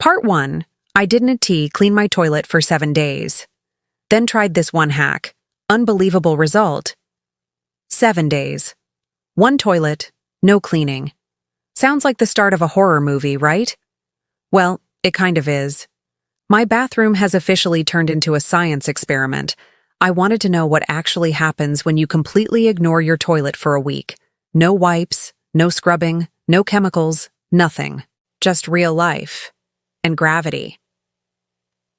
Part 1. I didn't clean my toilet for 7 days. Then tried this one hack. Unbelievable result. 7 days. One toilet, no cleaning. Sounds like the start of a horror movie, right? Well, it kind of is. My bathroom has officially turned into a science experiment. I wanted to know what actually happens when you completely ignore your toilet for a week. No wipes, no scrubbing, no chemicals, nothing. Just real life. And gravity.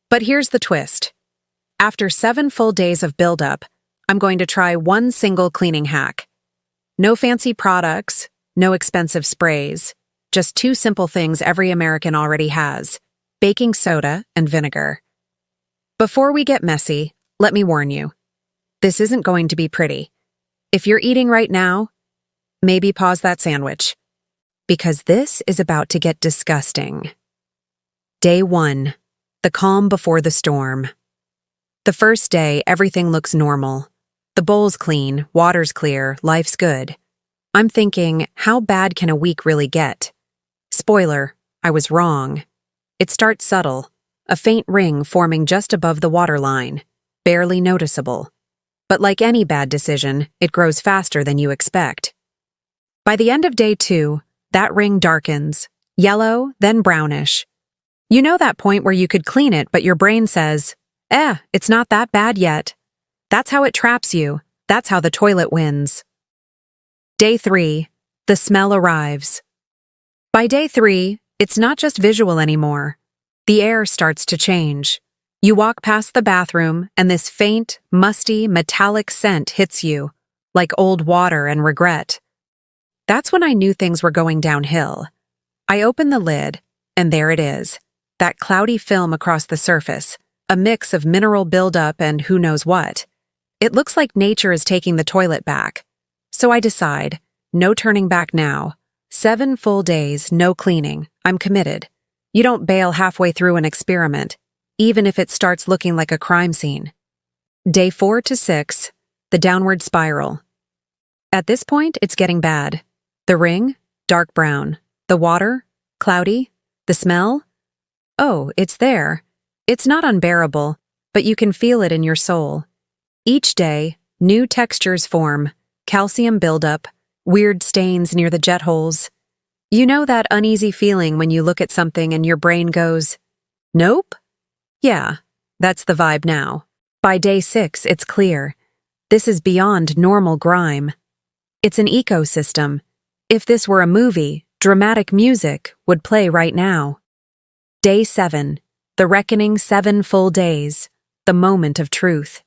But here's the twist. After 7 full days of buildup, I'm going to try one single cleaning hack. No fancy products, no expensive sprays, just 2 simple things every American already has: baking soda and vinegar. Before we get messy, let me warn you. This isn't going to be pretty. If you're eating right now, maybe pause that sandwich. Because this is about to get disgusting. Day 1. The calm before the storm. The first day, everything looks normal. The bowl's clean, water's clear, life's good. I'm thinking, how bad can a week really get? Spoiler, I was wrong. It starts subtle, a faint ring forming just above the waterline, barely noticeable. But like any bad decision, it grows faster than you expect. By the end of day 2, that ring darkens, yellow, then brownish. You know that point where you could clean it, but your brain says, it's not that bad yet. That's how it traps you. That's how the toilet wins. Day 3. The smell arrives. By day 3, it's not just visual anymore. The air starts to change. You walk past the bathroom, and this faint, musty, metallic scent hits you, like old water and regret. That's when I knew things were going downhill. I open the lid, and there it is. That cloudy film across the surface, a mix of mineral buildup and who knows what. It looks like nature is taking the toilet back. So I decide, no turning back now. 7 full days, no cleaning. I'm committed. You don't bail halfway through an experiment, even if it starts looking like a crime scene. Day 4 to 6, the downward spiral. At this point, it's getting bad. The ring, dark brown. The water, cloudy. The smell? Oh, it's there. It's not unbearable, but you can feel it in your soul. Each day, new textures form, calcium buildup, weird stains near the jet holes. You know that uneasy feeling when you look at something and your brain goes, nope? Yeah, that's the vibe now. By day 6, it's clear. This is beyond normal grime. It's an ecosystem. If this were a movie, dramatic music would play right now. Day 7. The reckoning 7 full days. The moment of truth.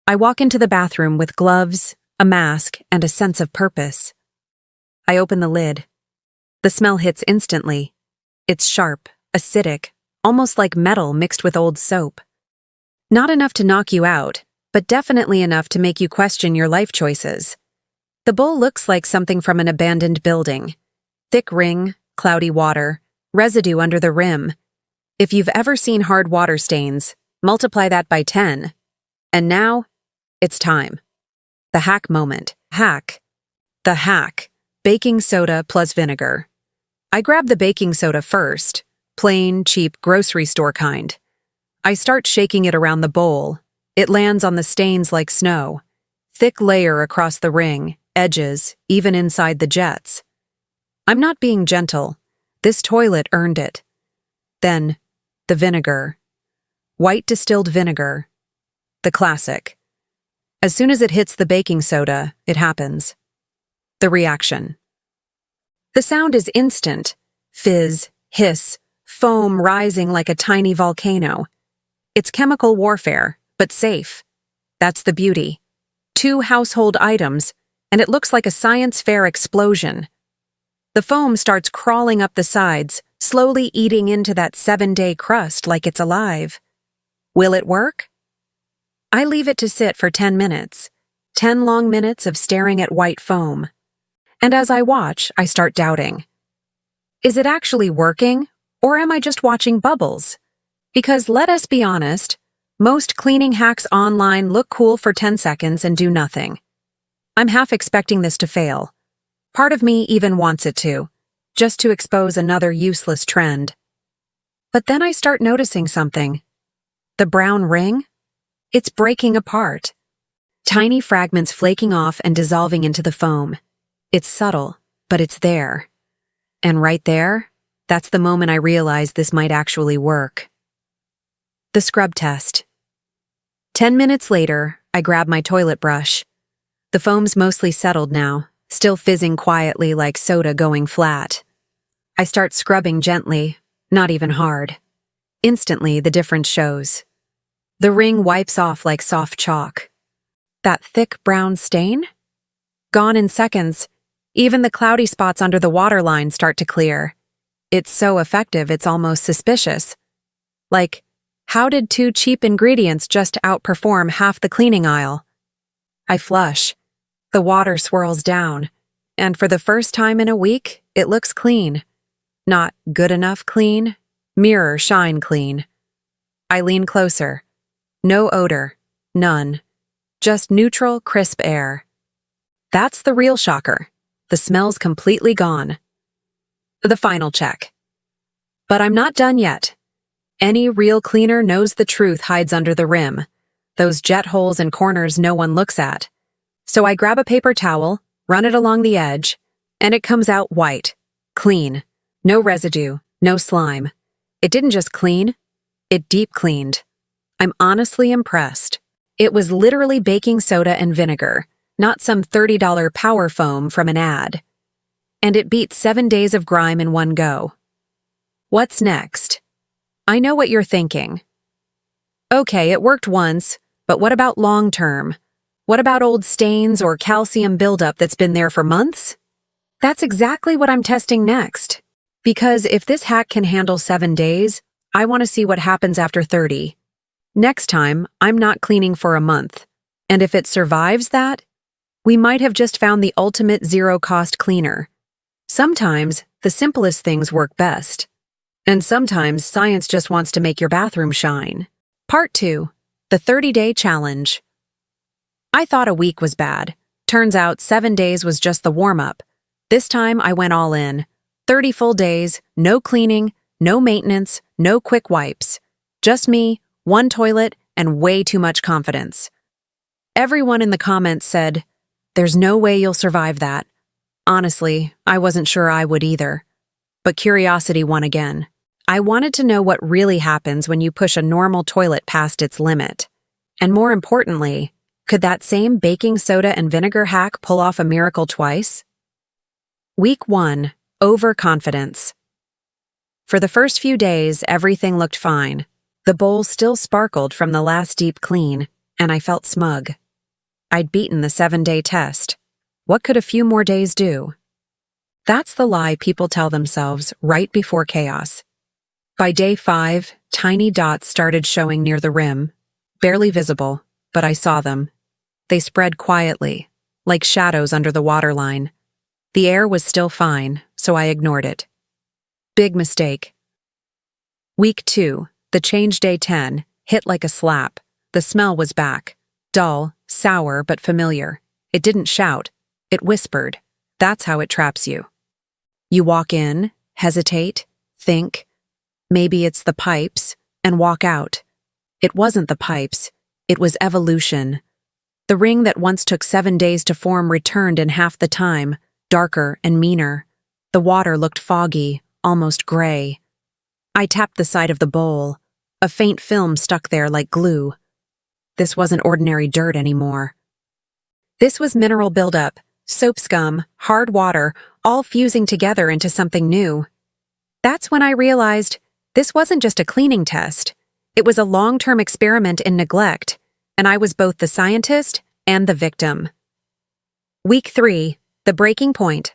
I walk into the bathroom with gloves, a mask, and a sense of purpose. I open the lid. The smell hits instantly. It's sharp, acidic, almost like metal mixed with old soap. Not enough to knock you out, but definitely enough to make you question your life choices. The bowl looks like something from an abandoned building. Thick ring, cloudy water, residue under the rim. If you've ever seen hard water stains, multiply that by 10. And now, it's time. The hack moment. Hack. The hack. Baking soda plus vinegar. I grab the baking soda first, plain, cheap, grocery store kind. I start shaking it around the bowl. It lands on the stains like snow. Thick layer across the ring, edges, even inside the jets. I'm not being gentle. This toilet earned it. Then, the vinegar. White distilled vinegar. The classic. As soon as it hits the baking soda, it happens. The reaction. The sound is instant. Fizz, hiss, foam rising like a tiny volcano. It's chemical warfare, but safe. That's the beauty. 2 household items, and it looks like a science fair explosion. The foam starts crawling up the sides, slowly eating into that 7-day crust like it's alive. Will it work? I leave it to sit for 10 minutes. 10 long minutes of staring at white foam. And as I watch, I start doubting. Is it actually working, or am I just watching bubbles? Because let us be honest, most cleaning hacks online look cool for 10 seconds and do nothing. I'm half expecting this to fail. Part of me even wants it to, just to expose another useless trend. But then I start noticing something. The brown ring? It's breaking apart. Tiny fragments flaking off and dissolving into the foam. It's subtle, but it's there. And right there, that's the moment I realize this might actually work. The scrub test. 10 minutes later, I grab my toilet brush. The foam's mostly settled now, still fizzing quietly like soda going flat. I start scrubbing gently, not even hard. Instantly, the difference shows. The ring wipes off like soft chalk. That thick brown stain? Gone in seconds. Even the cloudy spots under the waterline start to clear. It's so effective it's almost suspicious. Like, how did 2 cheap ingredients just outperform half the cleaning aisle? I flush. The water swirls down. And for the first time in a week, it looks clean. Not good enough clean, mirror shine clean. I lean closer. No odor. None. Just neutral, crisp air. That's the real shocker. The smell's completely gone. The final check. But I'm not done yet. Any real cleaner knows the truth hides under the rim. Those jet holes and corners no one looks at. So I grab a paper towel, run it along the edge, and it comes out white. Clean. No residue, no slime. It didn't just clean, it deep cleaned. I'm honestly impressed. It was literally baking soda and vinegar, not some $30 power foam from an ad. And it beat 7 days of grime in one go. What's next? I know what you're thinking. Okay, it worked once, but what about long term? What about old stains or calcium buildup that's been there for months? That's exactly what I'm testing next. Because if this hack can handle 7 days, I want to see what happens after 30. Next time, I'm not cleaning for a month. And if it survives that, we might have just found the ultimate zero-cost cleaner. Sometimes, the simplest things work best. And sometimes, science just wants to make your bathroom shine. Part 2. The 30-day challenge. I thought a week was bad. Turns out 7 days was just the warm-up. This time, I went all in. 30 full days, no cleaning, no maintenance, no quick wipes. Just me, 1 toilet, and way too much confidence. Everyone in the comments said, "There's no way you'll survive that." Honestly, I wasn't sure I would either. But curiosity won again. I wanted to know what really happens when you push a normal toilet past its limit. And more importantly, could that same baking soda and vinegar hack pull off a miracle twice? Week 1. Overconfidence. For the first few days, everything looked fine. The bowl still sparkled from the last deep clean, and I felt smug. I'd beaten the 7-day test. What could a few more days do? That's the lie people tell themselves right before chaos. By day 5, tiny dots started showing near the rim. Barely visible, but I saw them. They spread quietly, like shadows under the waterline. The air was still fine, so I ignored it. Big mistake. Week 2, the change day 10, hit like a slap. The smell was back. Dull, sour, but familiar. It didn't shout. It whispered. That's how it traps you. You walk in, hesitate, think, maybe it's the pipes, and walk out. It wasn't the pipes. It was evolution. The ring that once took 7 days to form returned in half the time, darker and meaner. The water looked foggy, almost gray. I tapped the side of the bowl. A faint film stuck there like glue. This wasn't ordinary dirt anymore. This was mineral buildup, soap scum, hard water, all fusing together into something new. That's when I realized this wasn't just a cleaning test. It was a long-term experiment in neglect, and I was both the scientist and the victim. Week 3, the breaking point.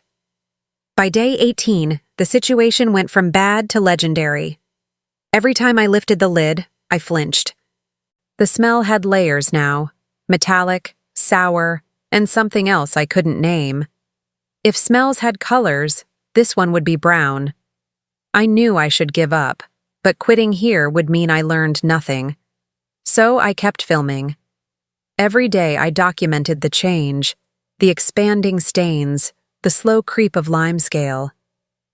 By day 18, the situation went from bad to legendary. Every time I lifted the lid, I flinched. The smell had layers now, metallic, sour, and something else I couldn't name. If smells had colors, this one would be brown. I knew I should give up, but quitting here would mean I learned nothing. So I kept filming. Every day I documented the change, the expanding stains, the slow creep of limescale.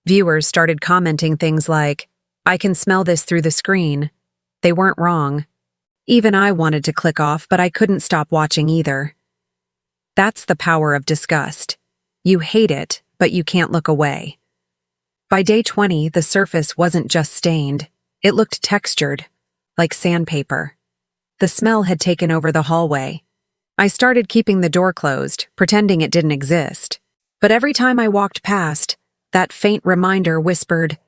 Viewers started commenting things like, I can smell this through the screen. They weren't wrong. Even I wanted to click off, but I couldn't stop watching either. That's the power of disgust. You hate it, but you can't look away. By day 20, the surface wasn't just stained. It looked textured, like sandpaper. The smell had taken over the hallway. I started keeping the door closed, pretending it didn't exist. But every time I walked past, that faint reminder whispered,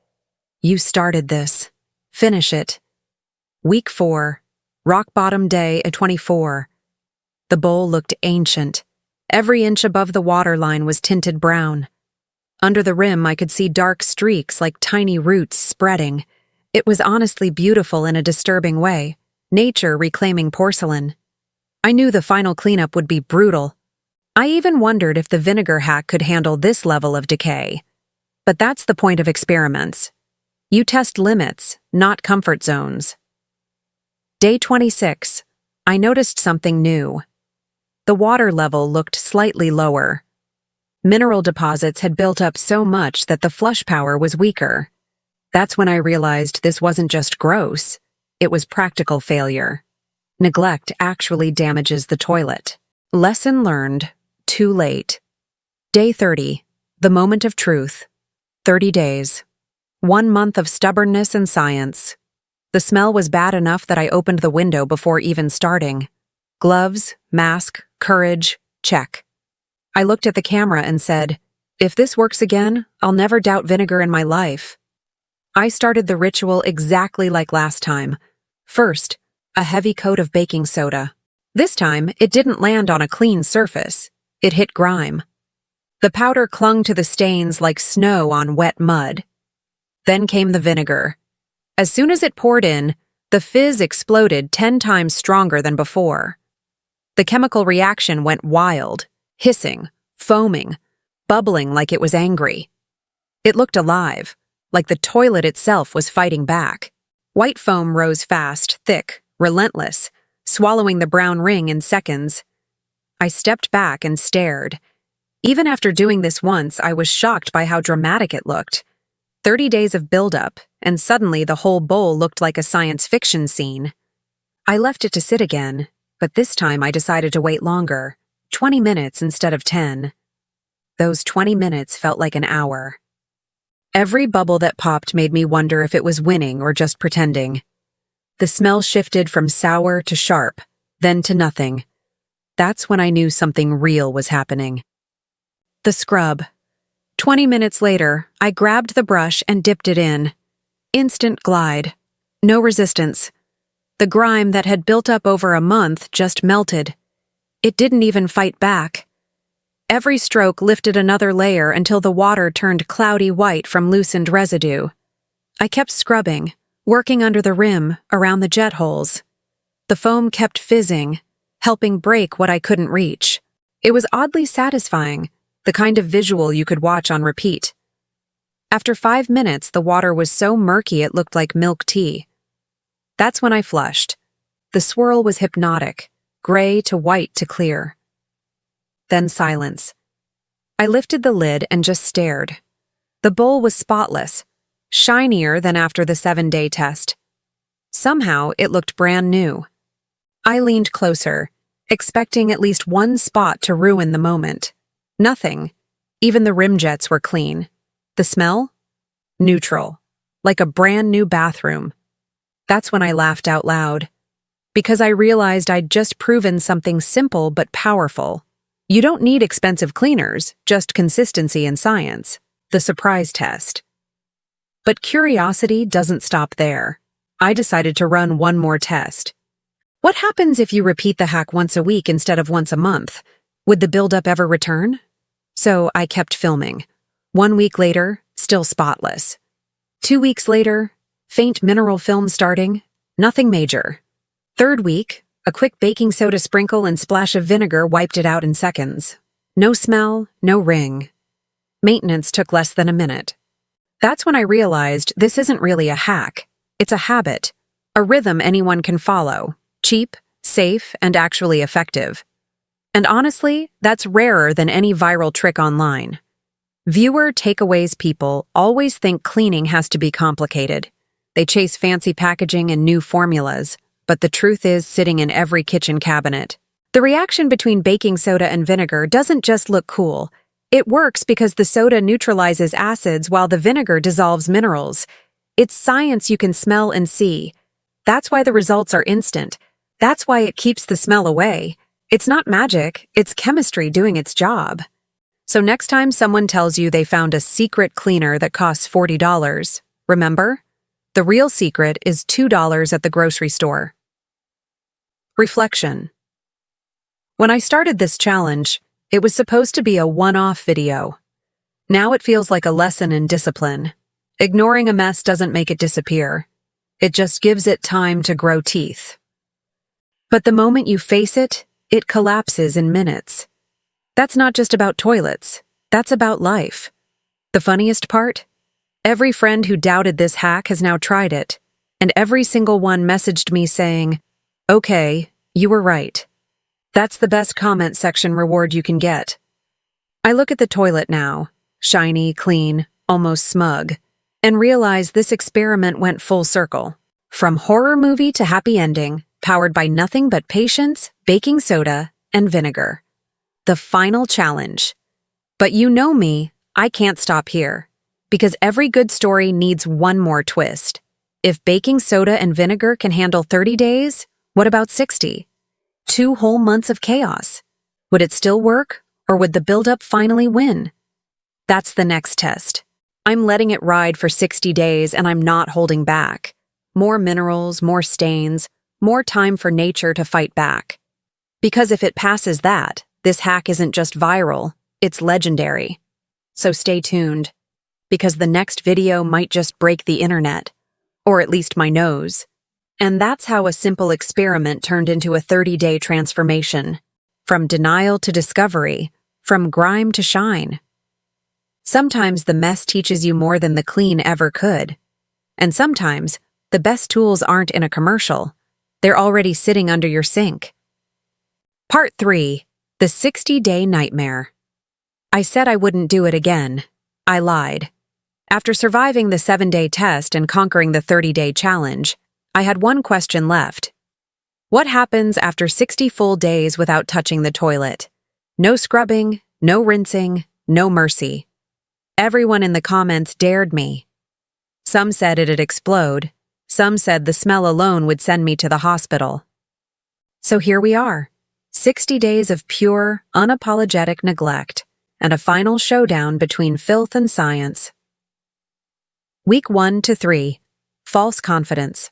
"You started this. Finish it." Week 4, rock bottom day at 24. The bowl looked ancient. Every inch above the waterline was tinted brown. Under the rim, I could see dark streaks like tiny roots spreading. It was honestly beautiful in a disturbing way, nature reclaiming porcelain. I knew the final cleanup would be brutal. I even wondered if the vinegar hack could handle this level of decay. But that's the point of experiments. You test limits, not comfort zones. Day 26. I noticed something new. The water level looked slightly lower. Mineral deposits had built up so much that the flush power was weaker. That's when I realized this wasn't just gross, it was practical failure. Neglect actually damages the toilet. Lesson learned, too late. Day 30. The moment of truth. 30 days. 1 month of stubbornness and science. The smell was bad enough that I opened the window before even starting. Gloves, mask, courage, check. I looked at the camera and said, "If this works again, I'll never doubt vinegar in my life." I started the ritual exactly like last time. First, a heavy coat of baking soda. This time, it didn't land on a clean surface. It hit grime. The powder clung to the stains like snow on wet mud. Then came the vinegar. As soon as it poured in, the fizz exploded 10 times stronger than before. The chemical reaction went wild, hissing, foaming, bubbling like it was angry. It looked alive, like the toilet itself was fighting back. White foam rose fast, thick, relentless, swallowing the brown ring in seconds. I stepped back and stared. Even after doing this once, I was shocked by how dramatic it looked. 30 days of buildup, and suddenly the whole bowl looked like a science fiction scene. I left it to sit again, but this time I decided to wait longer, 20 minutes instead of 10. Those 20 minutes felt like an hour. Every bubble that popped made me wonder if it was winning or just pretending. The smell shifted from sour to sharp, then to nothing. That's when I knew something real was happening. The scrub. 20 minutes later, I grabbed the brush and dipped it in. Instant glide. No resistance. The grime that had built up over a month just melted. It didn't even fight back. Every stroke lifted another layer until the water turned cloudy white from loosened residue. I kept scrubbing, working under the rim, around the jet holes. The foam kept fizzing, helping break what I couldn't reach. It was oddly satisfying, the kind of visual you could watch on repeat. After 5 minutes, the water was so murky it looked like milk tea. That's when I flushed. The swirl was hypnotic, gray to white to clear. Then silence. I lifted the lid and just stared. The bowl was spotless, shinier than after the 7-day test. Somehow, it looked brand new. I leaned closer, expecting at least one spot to ruin the moment. Nothing. Even the rim jets were clean. The smell? Neutral. Like a brand new bathroom. That's when I laughed out loud. Because I realized I'd just proven something simple but powerful. You don't need expensive cleaners, just consistency and science. The surprise test. But curiosity doesn't stop there. I decided to run one more test. What happens if you repeat the hack once a week instead of once a month? Would the buildup ever return? So I kept filming. 1 week later, still spotless. 2 weeks later, faint mineral film starting, nothing major. 3rd week, a quick baking soda sprinkle and splash of vinegar wiped it out in seconds. No smell, no ring. Maintenance took less than a minute. That's when I realized this isn't really a hack. It's a habit, a rhythm anyone can follow. Cheap, safe, and actually effective. And honestly, that's rarer than any viral trick online. Viewer takeaways people always think cleaning has to be complicated. They chase fancy packaging and new formulas, but the truth is sitting in every kitchen cabinet. The reaction between baking soda and vinegar doesn't just look cool. It works because the soda neutralizes acids while the vinegar dissolves minerals. It's science you can smell and see. That's why the results are instant. That's why it keeps the smell away. It's not magic, it's chemistry doing its job. So next time someone tells you they found a secret cleaner that costs $40, remember? The real secret is $2 at the grocery store. Reflection. When I started this challenge, it was supposed to be a one-off video. Now it feels like a lesson in discipline. Ignoring a mess doesn't make it disappear. It just gives it time to grow teeth. But the moment you face it, it collapses in minutes. That's not just about toilets. That's about life. The funniest part? Every friend who doubted this hack has now tried it, and every single one messaged me saying, "Okay, you were right." That's the best comment section reward you can get. I look at the toilet now, shiny, clean, almost smug, and realize this experiment went full circle. From horror movie to happy ending, powered by nothing but patience, baking soda, and vinegar. The final challenge. But you know me, I can't stop here. Because every good story needs one more twist. If baking soda and vinegar can handle 30 days, what about 60? 2 whole months of chaos. Would it still work, or would the buildup finally win? That's the next test. I'm letting it ride for 60 days and I'm not holding back. More minerals, more stains, more time for nature to fight back. Because if it passes that, this hack isn't just viral, it's legendary. So stay tuned, because the next video might just break the internet, or at least my nose. And that's how a simple experiment turned into a 30-day transformation. From denial to discovery, from grime to shine. Sometimes the mess teaches you more than the clean ever could. And sometimes, the best tools aren't in a commercial. They're already sitting under your sink. Part 3. The 60-Day Nightmare. I said I wouldn't do it again. I lied. After surviving the 7-day test and conquering the 30-day challenge, I had one question left. What happens after 60 full days without touching the toilet? No scrubbing, no rinsing, no mercy. Everyone in the comments dared me. Some said it'd explode. Some said the smell alone would send me to the hospital. So here we are, 60 days of pure, unapologetic neglect, and a final showdown between filth and science. Week 1 to 3. False confidence.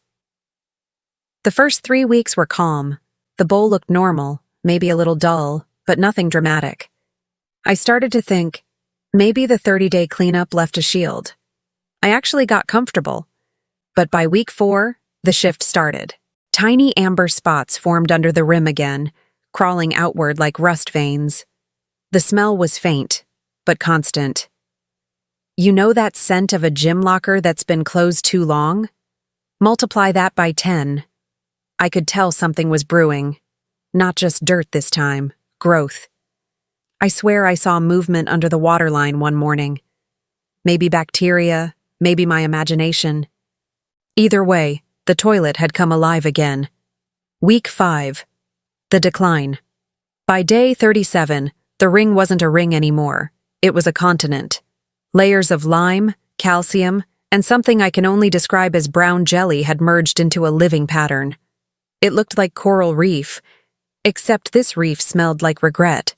The first 3 weeks were calm. The bowl looked normal, maybe a little dull, but nothing dramatic. I started to think, maybe the 30-day cleanup left a shield. I actually got comfortable. But by week 4, the shift started. Tiny amber spots formed under the rim again, crawling outward like rust veins. The smell was faint, but constant. You know that scent of a gym locker that's been closed too long? Multiply that by 10. I could tell something was brewing. Not just dirt this time, growth. I swear I saw movement under the waterline one morning. Maybe bacteria, maybe my imagination. Either way, the toilet had come alive again. Week 5. The decline. By day 37, the ring wasn't a ring anymore. It was a continent. Layers of lime, calcium, and something I can only describe as brown jelly had merged into a living pattern. It looked like coral reef, except this reef smelled like regret.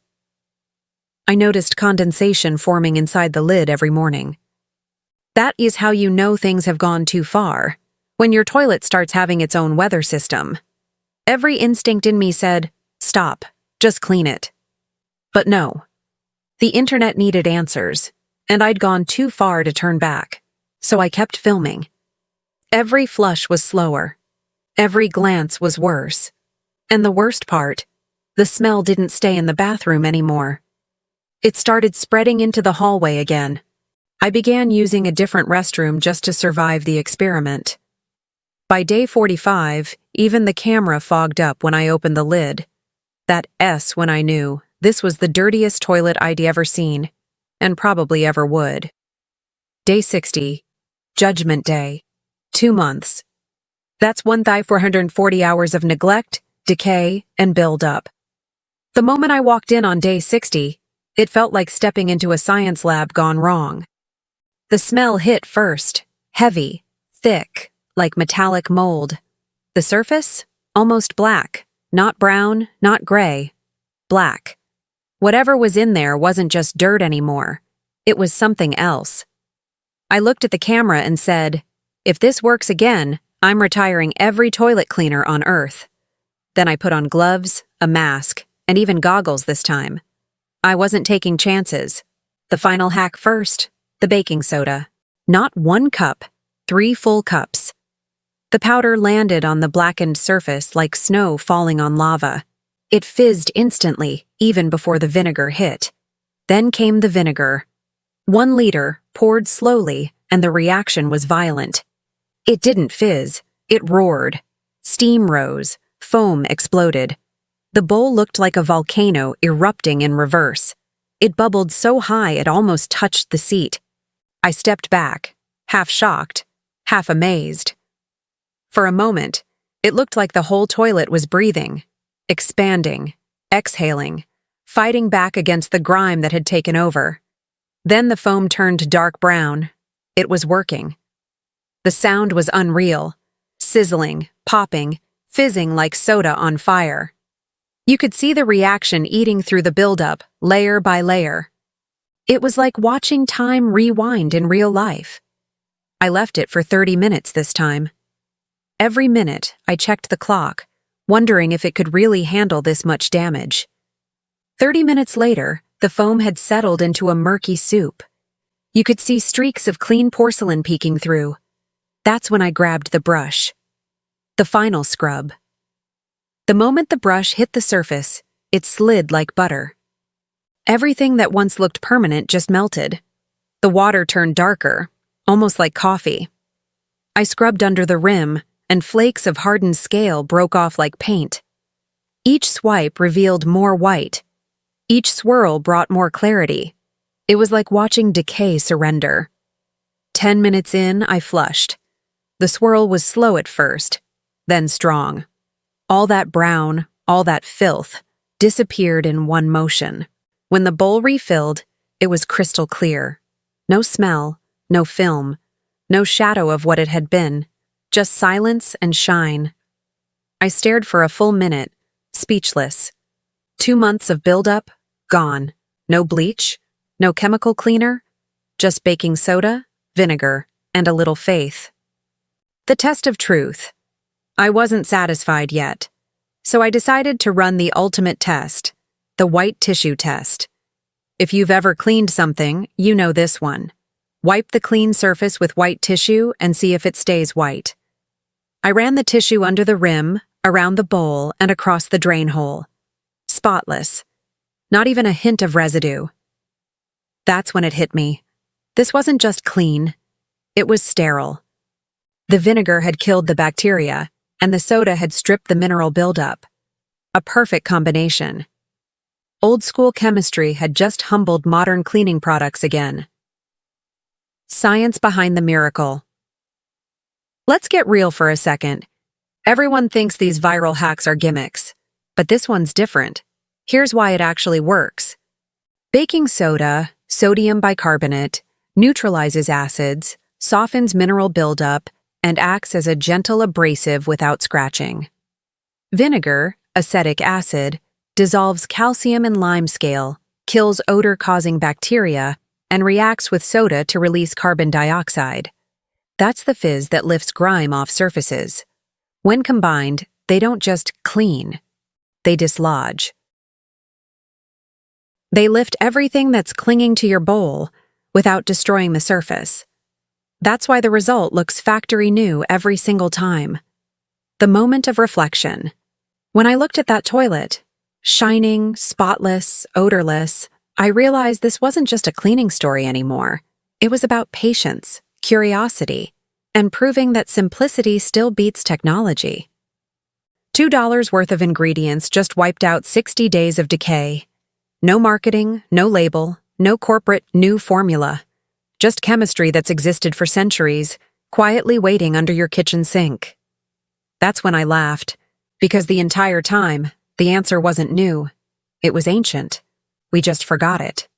I noticed condensation forming inside the lid every morning. That is how you know things have gone too far, when your toilet starts having its own weather system. Every instinct in me said, stop, just clean it. But no. The internet needed answers, and I'd gone too far to turn back, so I kept filming. Every flush was slower. Every glance was worse. And the worst part, the smell didn't stay in the bathroom anymore. It started spreading into the hallway again. I began using a different restroom just to survive the experiment. By day 45, even the camera fogged up when I opened the lid. That S when I knew this was the dirtiest toilet I'd ever seen, and probably ever would. Day 60. Judgment Day. 2 months. That's 1,440 hours of neglect, decay, and buildup. The moment I walked in on day 60, it felt like stepping into a science lab gone wrong. The smell hit first, heavy, thick, like metallic mold. The surface? Almost black. Not brown, not gray. Black. Whatever was in there wasn't just dirt anymore. It was something else. I looked at the camera and said, "If this works again, I'm retiring every toilet cleaner on Earth." Then I put on gloves, a mask, and even goggles this time. I wasn't taking chances. The final hack first, the baking soda. Not 1 cup, 3 full cups. The powder landed on the blackened surface like snow falling on lava. It fizzed instantly, even before the vinegar hit. Then came the vinegar. 1 liter, poured slowly, and the reaction was violent. It didn't fizz, it roared. Steam rose, foam exploded. The bowl looked like a volcano erupting in reverse. It bubbled so high it almost touched the seat. I stepped back, half shocked, half amazed. For a moment, it looked like the whole toilet was breathing, expanding, exhaling, fighting back against the grime that had taken over. Then the foam turned dark brown. It was working. The sound was unreal, sizzling, popping, fizzing like soda on fire. You could see the reaction eating through the buildup, layer by layer. It was like watching time rewind in real life. I left it for 30 minutes this time. Every minute, I checked the clock, wondering if it could really handle this much damage. 30 minutes later, the foam had settled into a murky soup. You could see streaks of clean porcelain peeking through. That's when I grabbed the brush. The final scrub. The moment the brush hit the surface, it slid like butter. Everything that once looked permanent just melted. The water turned darker, almost like coffee. I scrubbed under the rim, and flakes of hardened scale broke off like paint. Each swipe revealed more white. Each swirl brought more clarity. It was like watching decay surrender. 10 minutes in, I flushed. The swirl was slow at first, then strong. All that brown, all that filth, disappeared in one motion. When the bowl refilled, it was crystal clear. No smell, no film, no shadow of what it had been, just silence and shine. I stared for a full minute, speechless. 2 months of buildup, gone. No bleach, no chemical cleaner, just baking soda, vinegar, and a little faith. The test of truth. I wasn't satisfied yet, so I decided to run the ultimate test, the white tissue test. If you've ever cleaned something, you know this one. Wipe the clean surface with white tissue and see if it stays white. I ran the tissue under the rim, around the bowl, and across the drain hole. Spotless. Not even a hint of residue. That's when it hit me. This wasn't just clean. It was sterile. The vinegar had killed the bacteria, and the soda had stripped the mineral buildup. A perfect combination. Old-school chemistry had just humbled modern cleaning products again. Science behind the miracle. Let's get real for a second. Everyone thinks these viral hacks are gimmicks, but this one's different. Here's why it actually works. Baking soda, sodium bicarbonate, neutralizes acids, softens mineral buildup, and acts as a gentle abrasive without scratching. Vinegar, acetic acid, dissolves calcium and lime scale, kills odor-causing bacteria, and reacts with soda to release carbon dioxide. That's the fizz that lifts grime off surfaces. When combined, they don't just clean, they dislodge. They lift everything that's clinging to your bowl without destroying the surface. That's why the result looks factory new every single time. The moment of reflection. When I looked at that toilet, shining, spotless, odorless, I realized this wasn't just a cleaning story anymore. It was about patience, curiosity, and proving that simplicity still beats technology. $2 worth of ingredients just wiped out 60 days of decay. No marketing, no label, no corporate new formula. Just chemistry that's existed for centuries, quietly waiting under your kitchen sink. That's when I laughed, because the entire time, the answer wasn't new. It was ancient. We just forgot it.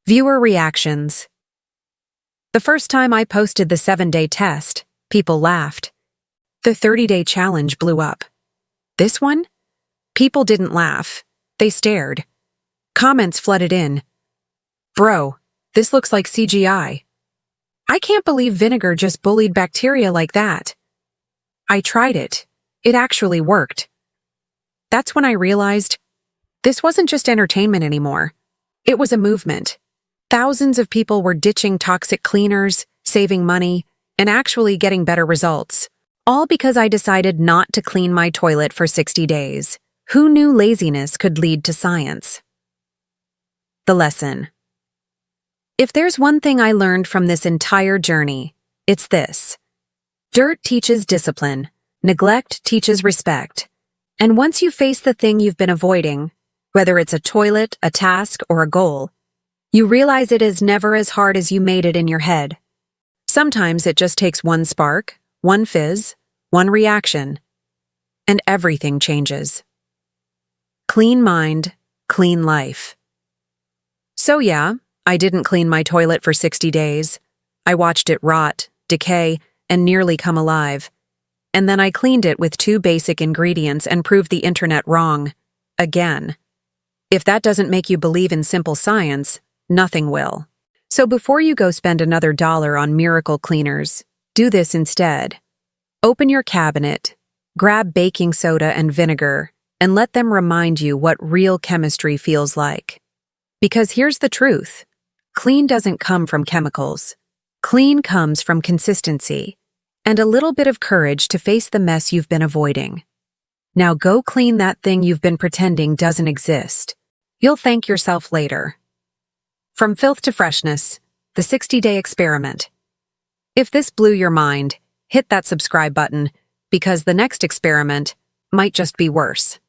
Viewer reactions. The first time I posted the 7-day test, people laughed. The 30-day challenge blew up. This one? People didn't laugh. They stared. Comments flooded in. Bro, this looks like CGI. I can't believe vinegar just bullied bacteria like that. I tried it. It actually worked. That's when I realized this wasn't just entertainment anymore. It was a movement. Thousands of people were ditching toxic cleaners, saving money, and actually getting better results. All because I decided not to clean my toilet for 60 days. Who knew laziness could lead to science? The lesson. If there's one thing I learned from this entire journey, it's this. Dirt teaches discipline, neglect teaches respect. And once you face the thing you've been avoiding, whether it's a toilet, a task, or a goal, you realize it is never as hard as you made it in your head. Sometimes it just takes one spark, one fizz, one reaction, and everything changes. Clean mind, clean life. So yeah, I didn't clean my toilet for 60 days. I watched it rot, decay, and nearly come alive. And then I cleaned it with 2 basic ingredients and proved the internet wrong. Again. If that doesn't make you believe in simple science, nothing will. So before you go spend another $1 on miracle cleaners, do this instead. Open your cabinet, grab baking soda and vinegar, and let them remind you what real chemistry feels like. Because here's the truth. Clean doesn't come from chemicals. Clean comes from consistency and a little bit of courage to face the mess you've been avoiding. Now go clean that thing you've been pretending doesn't exist. You'll thank yourself later. From filth to freshness, the 60-day experiment. If this blew your mind, hit that subscribe button, because the next experiment might just be worse.